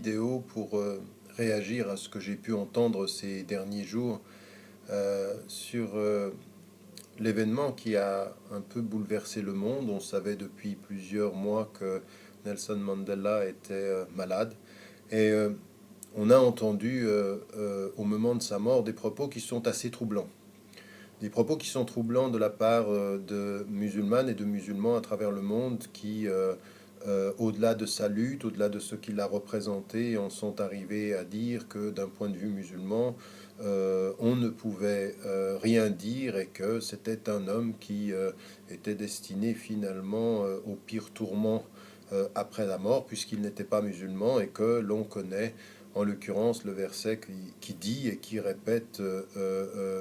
vidéo pour réagir à ce que j'ai pu entendre ces derniers jours sur l'événement qui a un peu bouleversé le monde. On savait depuis plusieurs mois que Nelson Mandela était malade et on a entendu au moment de sa mort des propos qui sont assez troublants. Des propos qui sont troublants de la part de musulmanes et de musulmans à travers le monde qui, au-delà de sa lutte, au-delà de ce qu'il a représenté, en sont arrivés à dire que d'un point de vue musulman, on ne pouvait rien dire et que c'était un homme qui était destiné finalement au pire tourment après la mort, puisqu'il n'était pas musulman et que l'on connaît en l'occurrence le verset qui dit et qui répète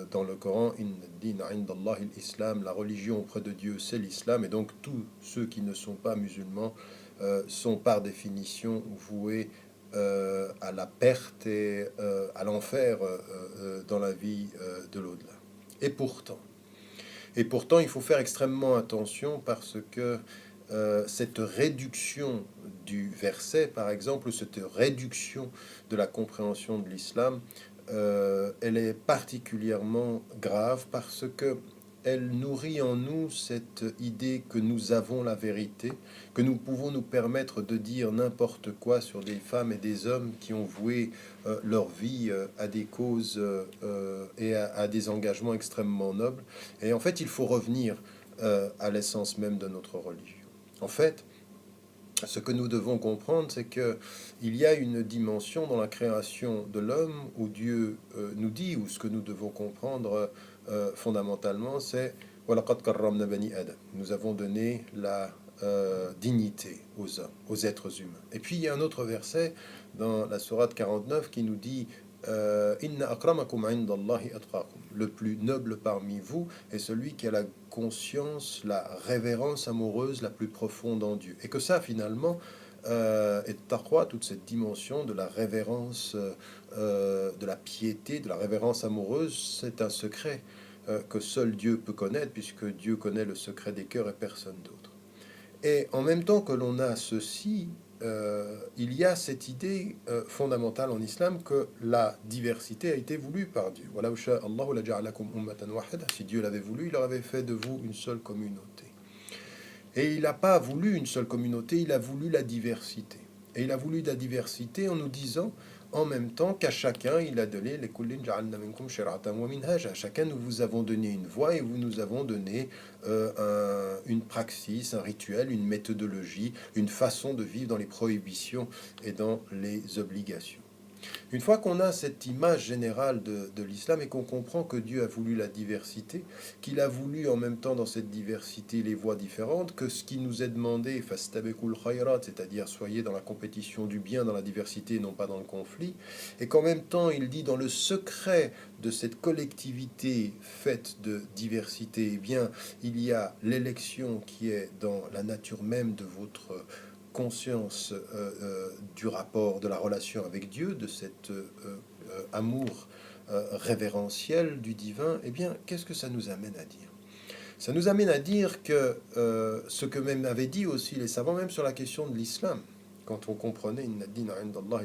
dans le Coran, Inna ad-dina inda Allahi l'islam, la religion auprès de Dieu c'est l'islam, et donc tous ceux qui ne sont pas musulmans sont par définition voués à la perte et à l'enfer dans la vie de l'au-delà. Et pourtant, il faut faire extrêmement attention parce que cette réduction du verset, par exemple, cette réduction de la compréhension de l'islam, elle est particulièrement grave parce que elle nourrit en nous cette idée que nous avons la vérité, que nous pouvons nous permettre de dire n'importe quoi sur des femmes et des hommes qui ont voué leur vie à des causes et à des engagements extrêmement nobles. Et en fait, il faut revenir à l'essence même de notre religion. En fait, ce que nous devons comprendre, c'est que il y a une dimension dans la création de l'homme où Dieu nous dit, ou ce que nous devons comprendre fondamentalement, c'est وَلَقَدْ كَرَّمْنَا بَنِي آدَمَ. Nous avons donné la dignité aux hommes, aux êtres humains. Et puis il y a un autre verset dans la sourate 49 qui nous dit Inna akramakum indallahi atqakum. Le plus noble parmi vous est celui qui a la conscience, la révérence amoureuse la plus profonde en Dieu. Et que ça, finalement, et taqwa, toute cette dimension de la révérence, de la piété, de la révérence amoureuse, c'est un secret que seul Dieu peut connaître, puisque Dieu connaît le secret des cœurs et personne d'autre. Et en même temps que l'on a ceci, il y a cette idée fondamentale en islam que la diversité a été voulue par Dieu. Si Dieu l'avait voulu, il aurait fait de vous une seule communauté. Et il n'a pas voulu une seule communauté, il a voulu la diversité. Et il a voulu la diversité en nous disant en même temps qu'à chacun, il a donné les kullin ja'alna minkum shir'atan wa minhaja. À chacun, nous vous avons donné une voie et vous nous avons donné une praxis, un rituel, une méthodologie, une façon de vivre dans les prohibitions et dans les obligations. Une fois qu'on a cette image générale de l'islam et qu'on comprend que Dieu a voulu la diversité, qu'il a voulu en même temps dans cette diversité les voies différentes, que ce qui nous est demandé, fastabekul khayrat, c'est-à-dire soyez dans la compétition du bien, dans la diversité, non pas dans le conflit, et qu'en même temps il dit dans le secret de cette collectivité faite de diversité, eh bien il y a l'élection qui est dans la nature même de votre conscience du rapport, de la relation avec Dieu, de cet amour révérentiel du divin, eh bien, qu'est-ce que ça nous amène à dire? Ça nous amène à dire que ce que même avaient dit aussi les savants, même sur la question de l'islam, quand on comprenait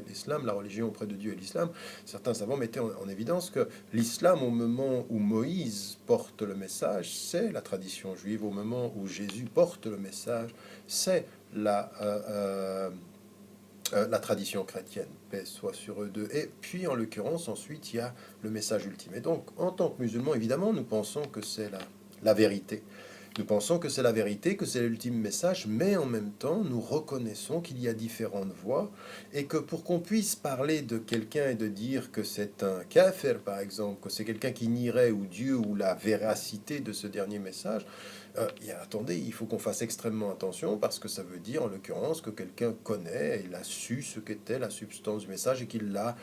l'islam, la religion auprès de Dieu et l'islam, certains savants mettaient en évidence que l'islam, au moment où Moïse porte le message, c'est la tradition juive, au moment où Jésus porte le message, c'est la, la tradition chrétienne, paix soit sur eux deux. Et puis, en l'occurrence, ensuite, il y a le message ultime. Et donc, en tant que musulmans, évidemment, nous pensons que c'est la vérité. Nous pensons que c'est la vérité, que c'est l'ultime message, mais en même temps, nous reconnaissons qu'il y a différentes voies et que pour qu'on puisse parler de quelqu'un et de dire que c'est un kafir, par exemple, que c'est quelqu'un qui nierait ou Dieu ou la véracité de ce dernier message, attendez, il faut qu'on fasse extrêmement attention parce que ça veut dire en l'occurrence que quelqu'un connaît, il a su ce qu'était la substance du message et qu'il l'a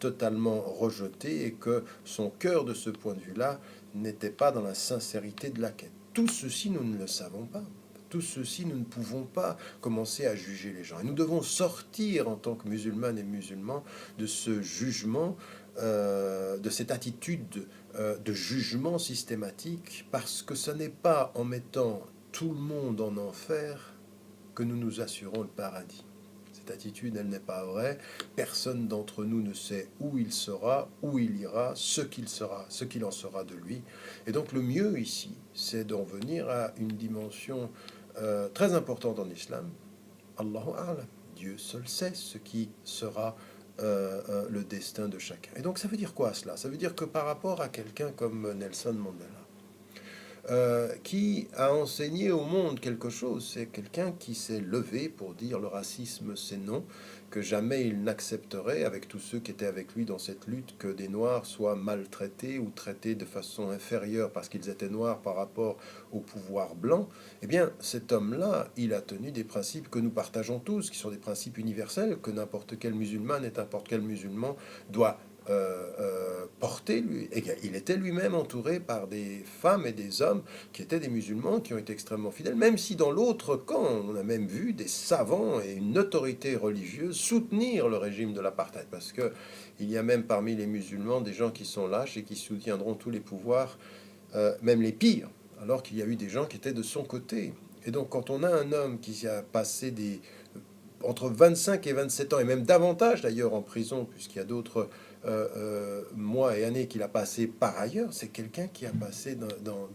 totalement rejeté et que son cœur de ce point de vue-là n'était pas dans la sincérité de la quête. Tout ceci, nous ne le savons pas. Tout ceci, nous ne pouvons pas commencer à juger les gens. Et nous devons sortir en tant que musulmanes et musulmans de ce jugement, de cette attitude de jugement systématique, parce que ce n'est pas en mettant tout le monde en enfer que nous nous assurons le paradis. cette attitude, elle n'est pas vraie. Personne d'entre nous ne sait où il sera, où il ira, ce qu'il sera, ce qu'il en sera de lui. Et donc le mieux ici, c'est d'en venir à une dimension très importante en islam. Allahu A'lam. Dieu seul sait ce qui sera le destin de chacun. Et donc ça veut dire quoi cela? Ça veut dire que par rapport à quelqu'un comme Nelson Mandela, qui a enseigné au monde quelque chose. C'est quelqu'un qui s'est levé pour dire le racisme c'est non, que jamais il n'accepterait avec tous ceux qui étaient avec lui dans cette lutte que des Noirs soient maltraités ou traités de façon inférieure parce qu'ils étaient noirs par rapport au pouvoir blanc. Eh bien, cet homme-là, il a tenu des principes que nous partageons tous, qui sont des principes universels, que n'importe quel musulman et n'importe quel musulman doit porté, lui, et il était lui-même entouré par des femmes et des hommes qui étaient des musulmans, qui ont été extrêmement fidèles, même si dans l'autre camp, on a même vu des savants et une autorité religieuse soutenir le régime de l'apartheid, parce que il y a même parmi les musulmans des gens qui sont lâches et qui soutiendront tous les pouvoirs, même les pires, alors qu'il y a eu des gens qui étaient de son côté. Et donc quand on a un homme qui a passé entre 25 et 27 ans, et même davantage d'ailleurs en prison, puisqu'il y a d'autres mois et années qu'il a passé par ailleurs, c'est quelqu'un qui a passé dans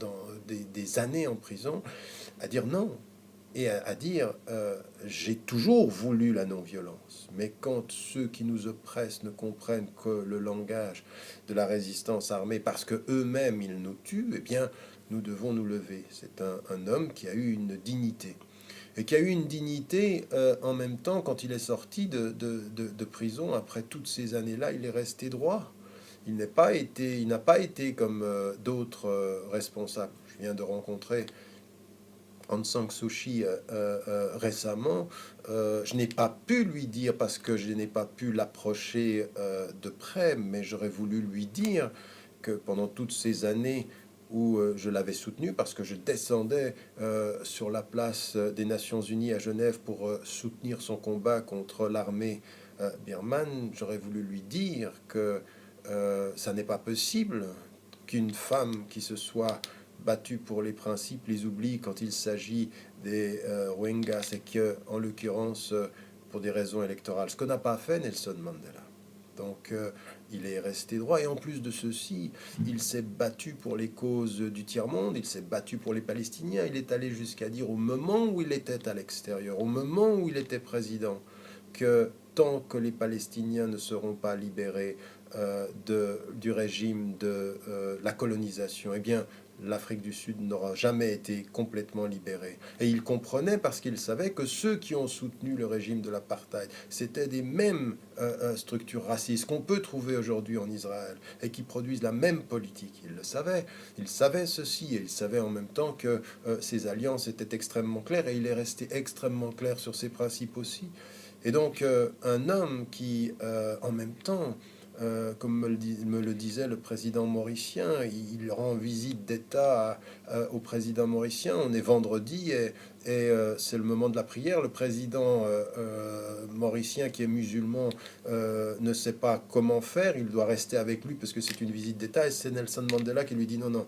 des années en prison à dire non et à dire j'ai toujours voulu la non-violence, mais quand ceux qui nous oppressent ne comprennent que le langage de la résistance armée parce que eux-mêmes ils nous tuent, eh bien nous devons nous lever. C'est un homme qui a eu une dignité et qui a eu une dignité en même temps quand il est sorti de prison. Après toutes ces années-là, il est resté droit. Il n'a pas été comme d'autres responsables. Je viens de rencontrer Aung San Suu Kyi récemment. Je n'ai pas pu lui dire parce que je n'ai pas pu l'approcher de près, mais j'aurais voulu lui dire que pendant toutes ces années où je l'avais soutenu parce que je descendais sur la place des Nations Unies à Genève pour soutenir son combat contre l'armée birmane, j'aurais voulu lui dire que ça n'est pas possible qu'une femme qui se soit battue pour les principes les oublie quand il s'agit des Rohingyas et que, en l'occurrence, pour des raisons électorales, ce que n'a pas fait Nelson Mandela. Donc il est resté droit et en plus de ceci, il s'est battu pour les causes du tiers-monde, il s'est battu pour les Palestiniens, il est allé jusqu'à dire au moment où il était à l'extérieur, au moment où il était président, que tant que les Palestiniens ne seront pas libérés du régime de la colonisation, eh bien l'Afrique du Sud n'aura jamais été complètement libérée. Et il comprenait parce qu'il savait que ceux qui ont soutenu le régime de l'apartheid, c'était des mêmes structures racistes qu'on peut trouver aujourd'hui en Israël et qui produisent la même politique. Il savait ceci et il savait en même temps que ces alliances étaient extrêmement claires et il est resté extrêmement clair sur ses principes aussi. Et donc un homme qui, en même temps, comme me le disait le président mauricien, il rend visite d'État au président mauricien. On est vendredi et c'est le moment de la prière. Le président mauricien qui est musulman ne sait pas comment faire. Il doit rester avec lui parce que c'est une visite d'État. Et c'est Nelson Mandela qui lui dit non, non,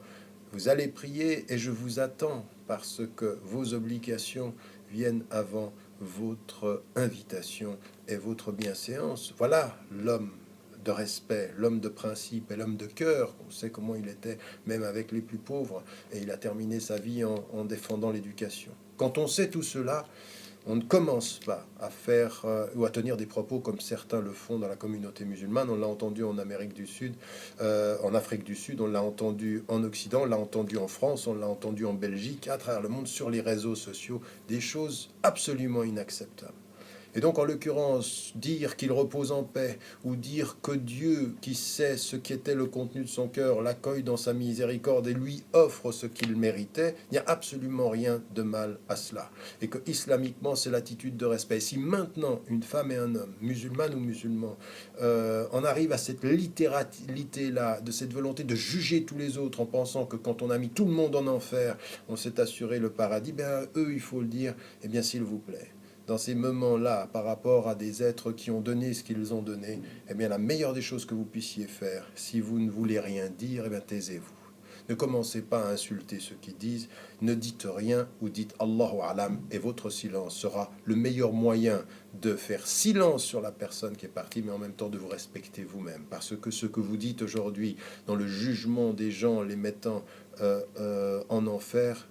vous allez prier et je vous attends parce que vos obligations viennent avant votre invitation et votre bienséance. Voilà l'homme de respect, l'homme de principe et l'homme de cœur. On sait comment il était, même avec les plus pauvres, et il a terminé sa vie en défendant l'éducation. Quand on sait tout cela, on ne commence pas à faire ou à tenir des propos comme certains le font dans la communauté musulmane. On l'a entendu en Amérique du Sud, en Afrique du Sud, on l'a entendu en Occident, on l'a entendu en France, on l'a entendu en Belgique, à travers le monde, sur les réseaux sociaux, des choses absolument inacceptables. Et donc, en l'occurrence, dire qu'il repose en paix, ou dire que Dieu, qui sait ce qu'était le contenu de son cœur, l'accueille dans sa miséricorde et lui offre ce qu'il méritait, il n'y a absolument rien de mal à cela. Et que islamiquement, c'est l'attitude de respect. Si maintenant, une femme et un homme, musulman ou musulman, en arrive à cette littéralité-là, de cette volonté de juger tous les autres en pensant que quand on a mis tout le monde en enfer, on s'est assuré le paradis, ben eux, il faut le dire, eh bien, s'il vous plaît, dans ces moments-là, par rapport à des êtres qui ont donné ce qu'ils ont donné, eh bien, la meilleure des choses que vous puissiez faire, si vous ne voulez rien dire, eh bien, taisez-vous. Ne commencez pas à insulter ceux qui disent, ne dites rien ou dites Allahu Alam, et votre silence sera le meilleur moyen de faire silence sur la personne qui est partie, mais en même temps de vous respecter vous-même. Parce que ce que vous dites aujourd'hui dans le jugement des gens, les mettant en enfer,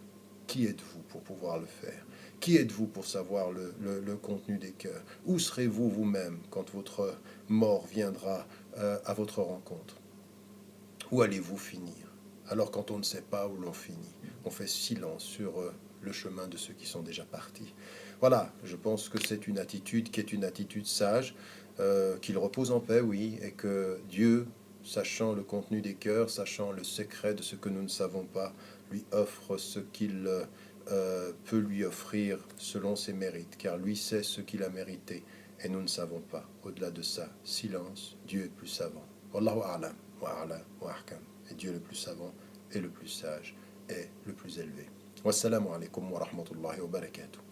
qui êtes-vous pour pouvoir le faire? Qui êtes-vous pour savoir le contenu des cœurs? Où serez-vous vous-même quand votre mort viendra à votre rencontre? Où allez-vous finir? Alors quand on ne sait pas où l'on finit, on fait silence sur le chemin de ceux qui sont déjà partis. Voilà, je pense que c'est une attitude qui est une attitude sage, qu'il repose en paix, oui, et que Dieu, sachant le contenu des cœurs, sachant le secret de ce que nous ne savons pas, lui offre ce qu'il peut lui offrir selon ses mérites, car lui sait ce qu'il a mérité, et nous ne savons pas. Au-delà de ça, silence, Dieu est plus savant. Wallahu a'lam, wa a'la, wa ahkam. Et Dieu le plus savant et le plus sage et le plus élevé. Wassalamu alaikum wa rahmatullahi wa barakatuh.